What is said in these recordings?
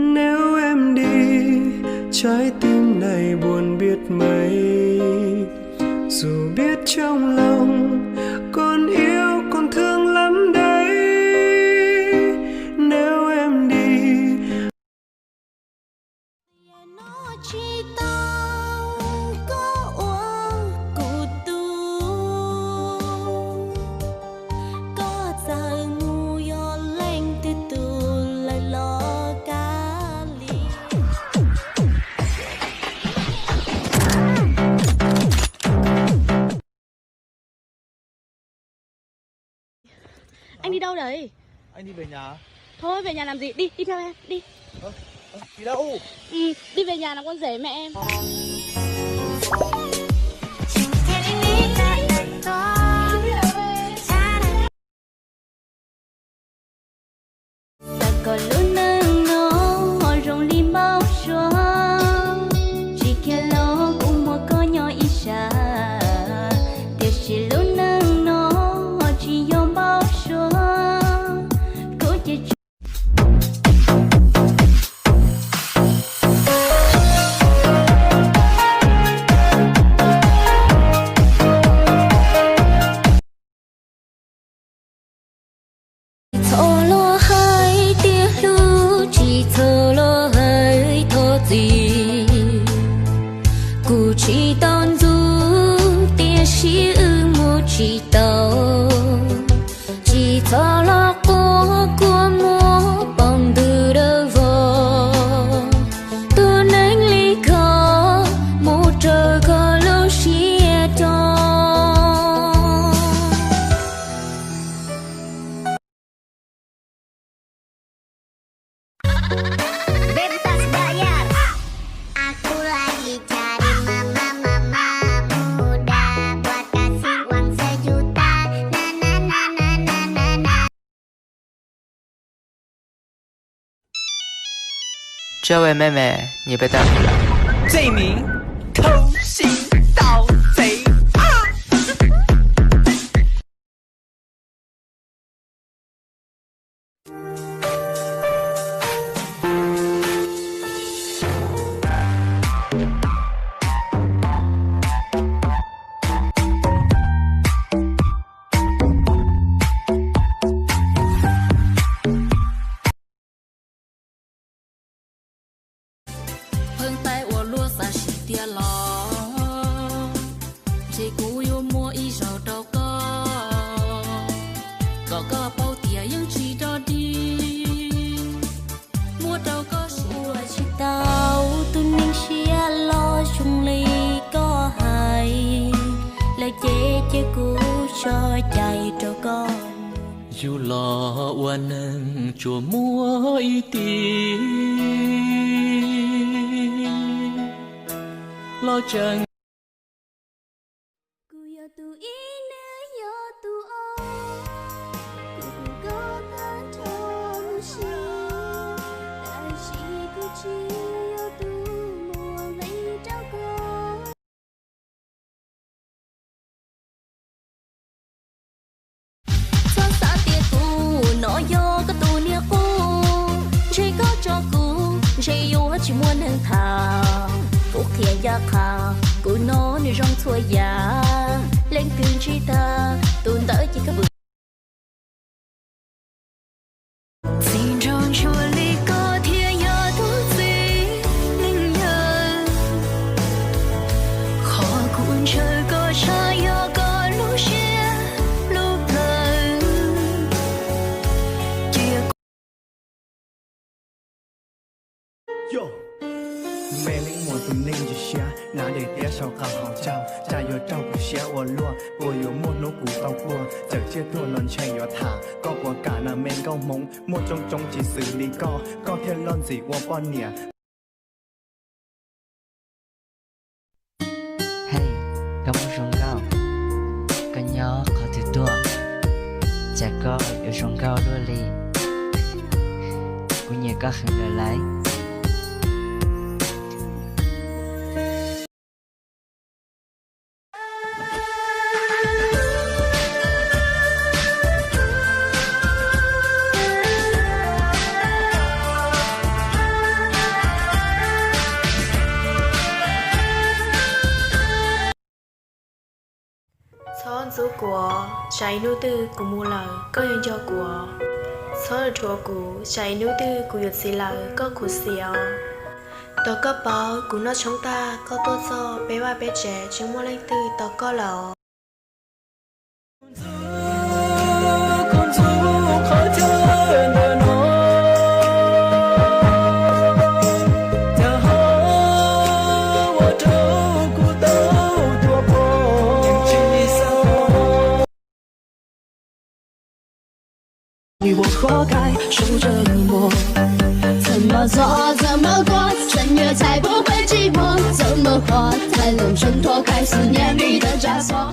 Nếu em đi, trái tim này buồn biết mấy. Dù biết trong lòng còn yêu còn thương lắm đấy. Nếu em đi Anh đi đâu đấy? Anh đi về nhà. Thôi về nhà làm gì? Đi theo em, đi. Đi đâu? Đi về nhà làm con rể mẹ em. chỉ tao du tia chỉ một chỉ tao chỉ cho lo của mua bằng từ đâu vô tôi nên lý có một trời có lâu xia cho这位妹妹，你被逮捕了。罪名：偷袭盗贼。cho chạy cho con dù lo oan nâng chùa mua y tí lo chẳng chỉ muốn nâng thảo cuộc thiệt gia khảo của nó nơi trong thua giá lên kinh chi ta tồn tới chỉ các bước xin trong chùa ly có thiệt gia tốt gì nên nhờ khó cuốn trời có cha yo có lúc chia lúc thơ chia Yo mẹ linh một tụi ninh chỉ xia nã để té sau khảo hào trao cha yo trao của xia ô lúa cô yo một nấu củ tàu cua giờ chia tua lon chạy yo thả có của cả là men câu mông một trong chỉ xử lý có thêm lon gì qua bon nè. Hey, kamu song cao kanyo khó thì tua chả có yêu song cao luôn đi cũng như có khẩn lời lấy của trái nô tư của mua lời có yên cho của số là chùa của trái nô tư của yết xì lời có của xìa tao có bảo của nó chúng ta có tốt so bé ba bé trẻ chúng mua lấy tư tao có lỡ con dù khó chơi nơi nó giờ hó我照顾到多破你sao与我活该受折磨，怎么做怎么过，穿越才不会寂寞，怎么活才能挣脱开思念里的枷锁。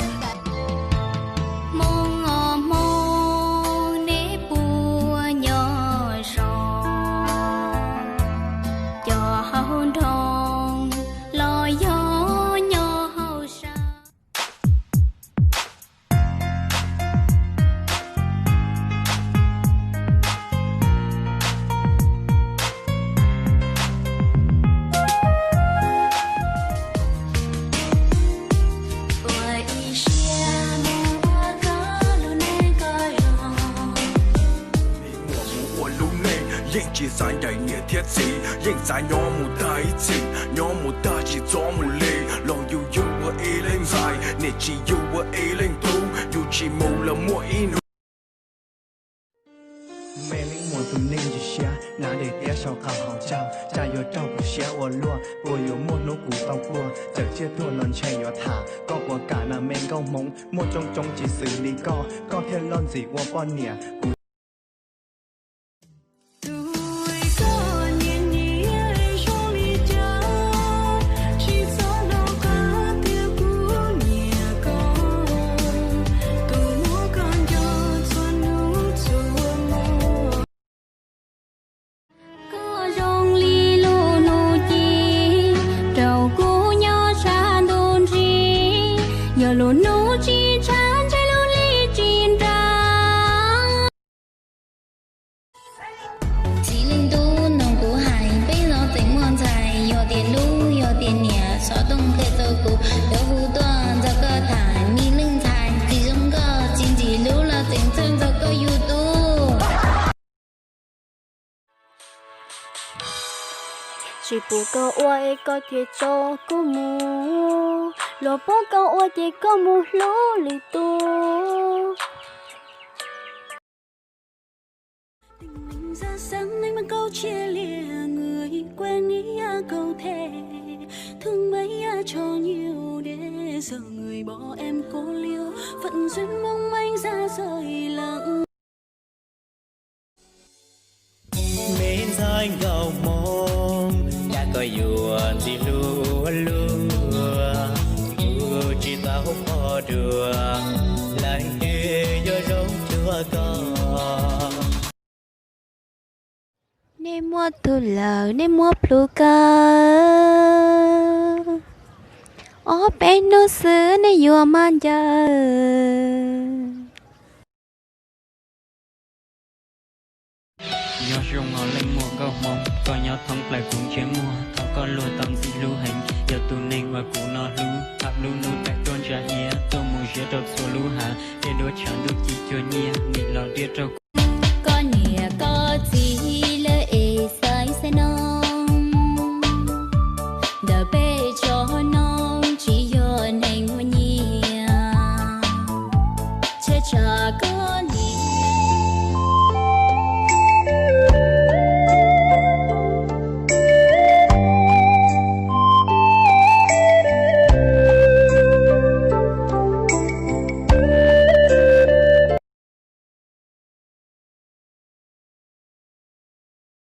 应季山野热铁子，应在我们大志，我们大志做无力，浪要我一零在，你只要我一零到，有只无了我一努。Mẹ lính mùa tụi ninh chỉ xia, nã để té sau khảo hào trao, cha yo trao của xia ô lua, bùa yo mua nấu củ tao cua, giờ chia tua lon chạy yo thả, có của cả là men câu mông, mua trong chỉ xử lý có thêm lon gì qua bon nè. chỉ bố câu ơi có thể cho cô mù lò bố câu ơi thì có mù lố lì tu tình mình ra sáng anh mang câu chia lìa người quen ý câu thề thương mấy cho nhiều để giờ người bỏ em cô liêu phận duyên mong manh ra rời lặng mến dài ngào mong đã có yuan gì lúa lúa chỉ tao khó được lại để cho giống chưa có nên mua tu lờ nên mua pluka ó bé nó xứ nên vừa man giờ do sông ngõ lên mùa câu mong có nhau thông lại cũng chế mùa thọ có lùa tâm gì lưu hành giờ tu nên và cụ nó lưu tháp lưu nụ tại tôn trả nhẹ tô mùi sẽ trọc số lưu hạ để đôi chẳng được chỉ cho nhẹ nghỉ lò tiết trâu